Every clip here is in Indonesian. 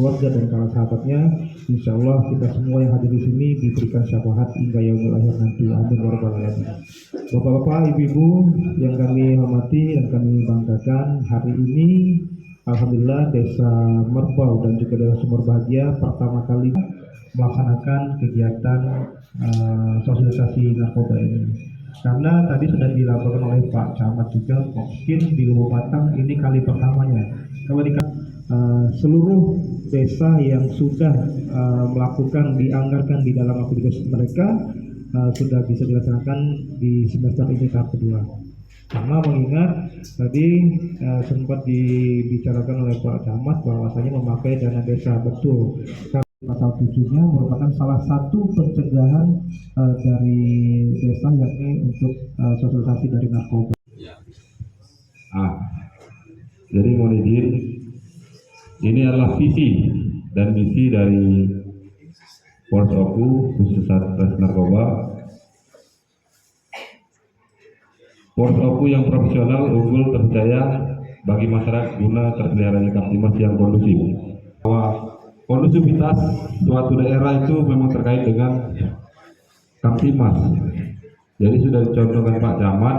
keluarga dan para sahabatnya. Insya Allah kita semua yang hadir di sini diberikan syafaat hingga yaumul akhir nanti. Amin ya rabbal alamin. Bapak-bapak, ibu-ibu yang kami hormati dan kami banggakan, hari ini alhamdulillah Desa Merbau dan juga Desa Sumber Bahagia pertama kali melaksanakan kegiatan sosialisasi narkoba ini. Karena tadi sudah dilaporkan oleh Pak Camat juga, mungkin di Lubuk Batang ini kali pertamanya. Kalau di seluruh desa yang sudah melakukan, dianggarkan di dalam aplikasi mereka sudah bisa dilaksanakan di semester ini tahap kedua. Karena mengingat tadi sempat dibicarakan oleh Pak Camat bahwasanya memakai dana desa, betul. Pasal 7-nya merupakan salah satu pencegahan dari desa, yakni untuk sosialisasi dari narkoba. Jadi mohon izin, ini adalah visi dan misi dari Polres Oku khusus Satres Narkoba. Polres Oku yang profesional, unggul, terpercaya bagi masyarakat guna terpeliharanya Kamtimas yang kondusif. Bahwa kondusivitas suatu daerah itu memang terkait dengan Kamtimas. Jadi sudah dicontohkan Pak Camat,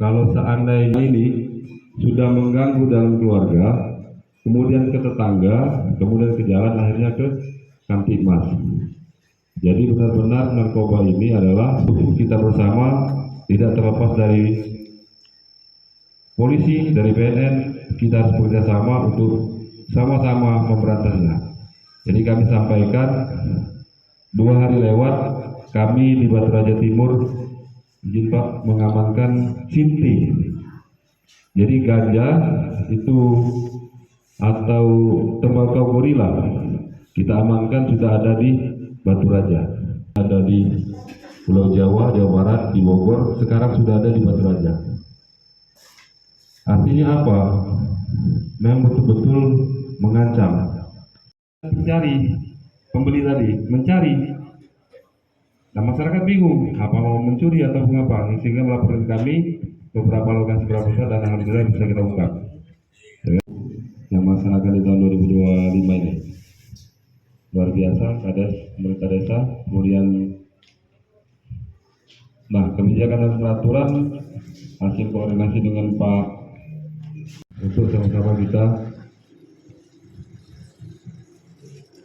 kalau seandainya ini sudah mengganggu dalam keluarga, kemudian ke tetangga, kemudian ke jalan, akhirnya ke Kamtimas. Jadi benar-benar narkoba ini adalah kita bersama, tidak terlepas dari polisi, dari BNN, kita harus bekerjasama untuk sama-sama memberantasnya. Jadi kami sampaikan 2 hari lewat, kami di Batu Raja Timur izin Pak mengamankan Sinti. Jadi ganja itu atau tembakau gorila kita amankan sudah ada di Batu Raja, ada di Pulau Jawa, Jawa Barat, di Bogor, sekarang sudah ada di Batu Raja. Artinya apa? Memang betul-betul mengancam. Mencari pembeli tadi, mencari. Nah masyarakat bingung, apa mau mencuri atau mengapa, sehingga melaporkan kami beberapa lokasi besar dan alhamdulillah bisa kita ungkap. Yang melaksanakan di tahun 2025 ini luar biasa, kades pemerintah desa, kemudian kebijakan dan peraturan hasil koordinasi dengan Pak untuk sama-sama kita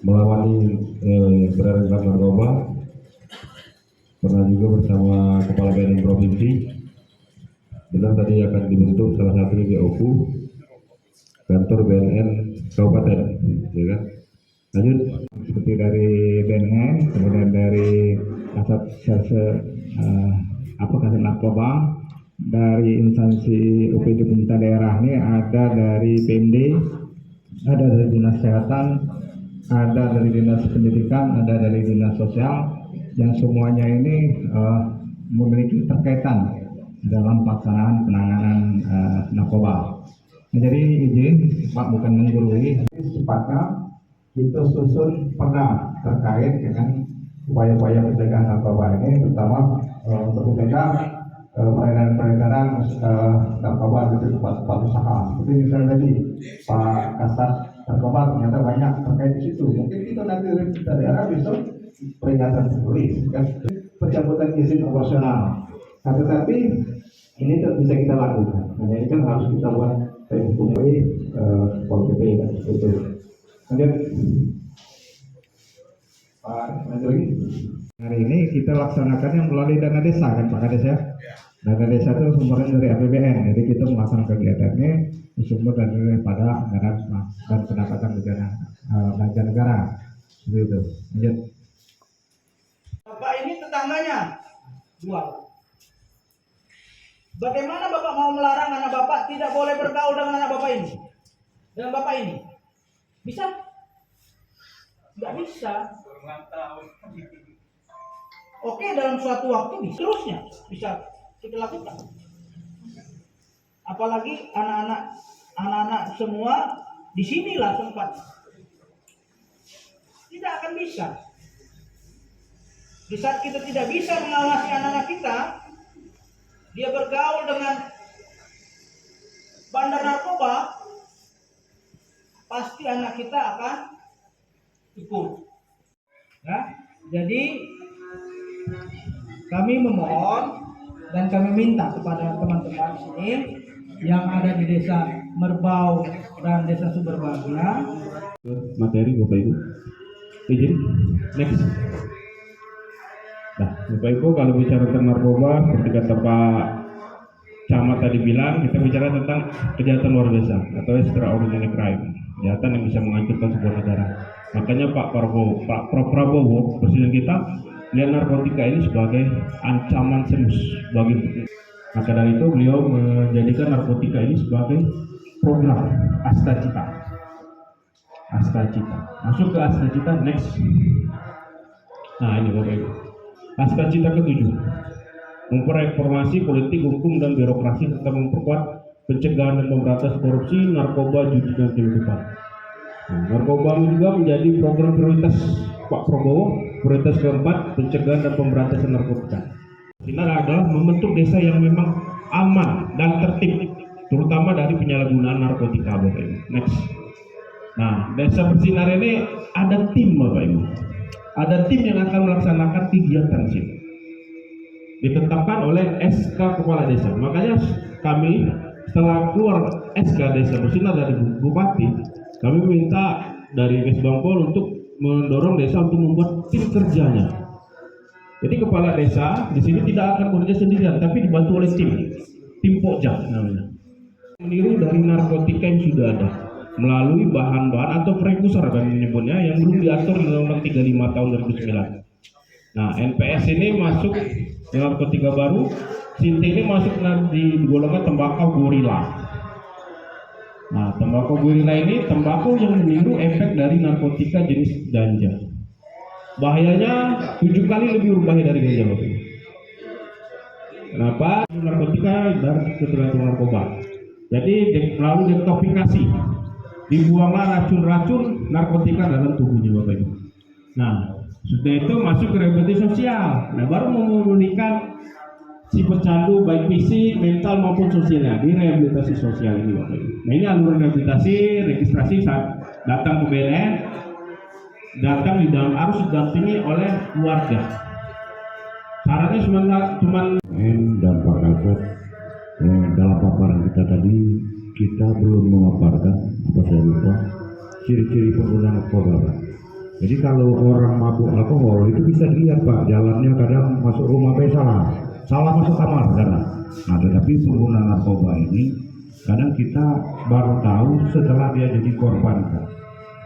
melawani beredaran narkoba. Pernah juga bersama Kepala BNN Provinsi, benar tadi akan dibentuk salah satu di Oku, kantor BNN Kabupaten, ya kan? Lanjut. Seperti dari BNN, kemudian dari Kasat Serse Kasat Narkoba, dari instansi UPD pemerintah daerah ini ada dari PMD, ada dari Dinas Kesehatan, ada dari Dinas Pendidikan, ada dari Dinas Sosial, yang semuanya ini memiliki terkaitan dalam pelaksanaan penanganan narkoba. Nah, jadi izin Pak, bukan menggurui, cepatnya kita susun perda terkait dengan upaya-upaya pencegahan narkoba ini, terutama untuk mencegah peredaran narkoba di tempat usaha. Seperti misalnya tadi Pak Kasat Narkoba ternyata banyak terkait di situ. Mungkin kita nanti dari daerah bisa peringatan tertulis, kan, pencabutan izin operasional. Nah, tetapi ini bisa kita lakukan. Nah, ini kan harus kita buat hukum Pol PP kan, itu. Lanjut, Pak, lanjut lagi. Hari ini kita laksanakannya melalui dana desa, kan Pak Kades ya? Dana desa itu sumbernya dari APBN, jadi kita melaksanakan kegiatannya sumber daripada anggaran dan pendapatan negara, belanja negara, seperti itu. Lanjut. Bapak ini tetangganya jual. Bagaimana Bapak mau melarang anak Bapak tidak boleh bergaul dengan anak Bapak ini? Dengan Bapak ini? Bisa? Nggak bisa. Oke, dalam suatu waktu bisa. Terusnya bisa kita lakukan. Apalagi anak-anak semua disinilah tempat. Tidak akan bisa. Di saat kita tidak bisa mengawasi anak-anak kita, dia bergaul dengan bandar narkoba, pasti anak kita akan ikut. Ya, jadi kami memohon dan kami minta kepada teman-teman di sini yang ada di desa Merbau dan desa Sumberbahagia. Materi Bapak Ibu. Izin. Next. Nah, Bapak Ibu kalau bicara tentang narkoba, seperti kata Pak Camat tadi bilang, kita bicara tentang kejahatan luar biasa atau extraordinary crime, kejahatan yang bisa menghancurkan sebuah negara. Makanya Pak Prabowo, Presiden kita, lihat narkotika ini sebagai ancaman serius bagi. Maka dari itu beliau menjadikan narkotika ini sebagai program Astacita. Astacita. Masuk ke Astacita, next. Nah ini Bapak Ibu. Astacita ke-7. Memperreformasi politik, hukum, dan birokrasi serta memperkuat pencegahan dan pemberantasan korupsi, narkoba, judi, dan kehidupan. Nah, narkoba juga menjadi program prioritas Pak Prabowo. Prioritas keempat, pencegahan dan pemberantasan narkotika. Ini adalah membentuk desa yang memang aman dan tertib, terutama dari penyalahgunaan narkotika, Bapak Ibu. Next. Nah, desa bersinar ini ada tim, Bapak Ibu. Ada tim yang akan melaksanakan kegiatan sih. Ditetapkan oleh SK Kepala Desa. Makanya kami setelah keluar SK Desa Bersinar dari Bupati, kami minta dari Kesbangpol untuk mendorong desa untuk membuat tim kerjanya. Jadi kepala desa di sini tidak akan bekerja sendirian, tapi dibantu oleh tim Pokja namanya. Meniru dari narkotika yang sudah ada melalui bahan-bahan atau prekursor kami menyebutnya yang belum diatur di Undang-Undang 35 tahun 2009. Nah, NPS ini masuk narkotika baru, Sinti ini masuk di golongan tembakau gorila. Nah, tembakau gorila ini tembakau yang meniru efek dari narkotika jenis ganja. Bahayanya 7 kali lebih berbahaya dari ganja, Bapak. Kenapa? Narkotika dan ketergantungan narkoba. Jadi melalui detoksifikasi, dibuanglah racun-racun narkotika dalam tubuhnya, Bapak Ibu. Nah, sudah itu masuk ke rehabilitasi sosial. Nah, baru memulihkan si pecandu baik fisik, mental maupun sosialnya di rehabilitasi sosial ini, Bapak Ibu. Nah, ini alur rehabilitasi, registrasi saat datang ke BNN, harus didampingi oleh keluarga. Syaratnya cuma dan Pak Kasat, dalam paparan kita tadi kita belum memaparkan, apa saya lupa, ciri-ciri pengguna narkoba, Pak. Jadi kalau orang mabuk alkohol itu bisa dilihat, Pak, jalannya kadang masuk rumah salah masuk kamar kadang. Nah, tetapi pengguna narkoba ini kadang kita baru tahu setelah dia jadi korban, Pak.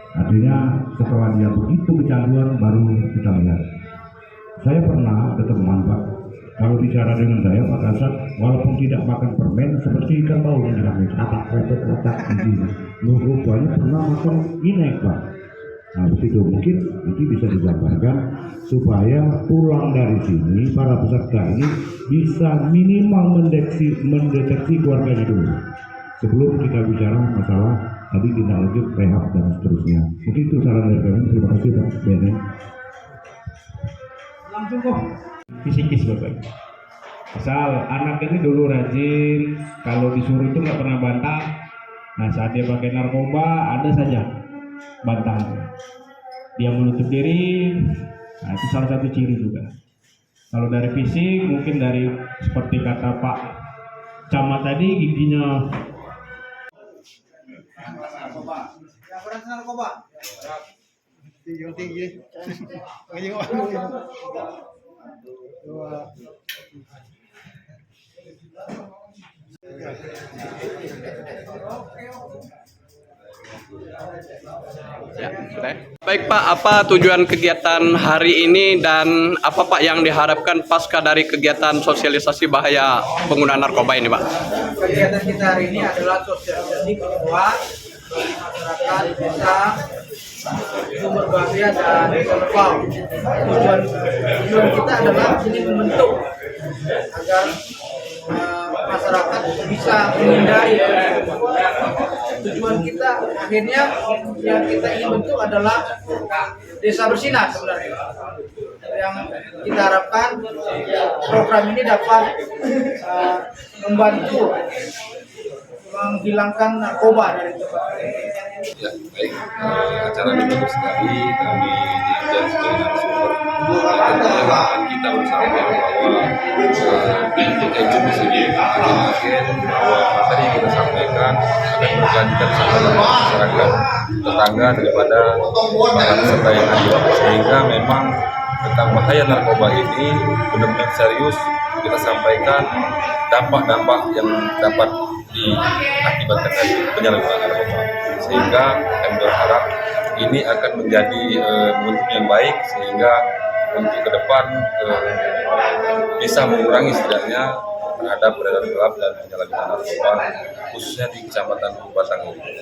Artinya setelah dia begitu kecanduan baru kita lihat. Saya pernah ada teman, Pak, kalau bicara dengan saya, Pak Kasat, walaupun tidak makan permen seperti ikan bau yang diramai, otak begini. Rupanya pernah makan inek, Pak. Nah, begitu mungkin nanti bisa digambarkan supaya pulang dari sini para peserta ini bisa minimal mendeteksi keluarganya dulu sebelum kita bicara masalah tadi tindak lanjut rehab dan seterusnya. Mungkin itu saran dari kami. Terima kasih, Pak BNN. Langsung kok. fisikis, Bapak. Asal anak ini dulu rajin, kalau disuruh itu nggak pernah bantah. Nah, saat dia pakai narkoba ada saja bantahan. Dia menutup diri. Nah, itu salah satu ciri juga. Kalau dari fisik mungkin dari seperti kata Pak Camat tadi, giginya Yang berat narkoba. Tinggi. Ya, sudah. Baik Pak, apa tujuan kegiatan hari ini dan apa Pak yang diharapkan pasca dari kegiatan sosialisasi bahaya penggunaan narkoba ini, Pak? Kegiatan kita hari ini adalah sosialisasi bahwa masyarakat desa Sumberbahagia dan Desa Merbau. Tujuan kita adalah sini membentuk agar masyarakat bisa menghindari. Tujuan kita akhirnya yang kita ingin bentuk adalah desa bersinar sebenarnya. Yang kita harapkan program ini dapat membantu menghilangkan narkoba dari tempat. Ya, baik. Acara ini bagus sekali. Kami diajak sebagai narasumber. Tentunya harapan kita bersama bahwa untuk agent di sini, agen bahwa materi yang kita sampaikan akan berkelanjutan sama masyarakat tetangga daripada para peserta yang hadir. Sehingga memang tentang bahaya narkoba ini benar-benar serius kita sampaikan dampak-dampak yang dapat diakibatkan dari penyalahgunaan narkoba. Sehingga kami berharap ini akan menjadi momentum yang baik sehingga untuk ke depan bisa mengurangi setidaknya terhadap peredaran gelap dan penyalahgunaan narkoba khususnya di Kecamatan Batang ini.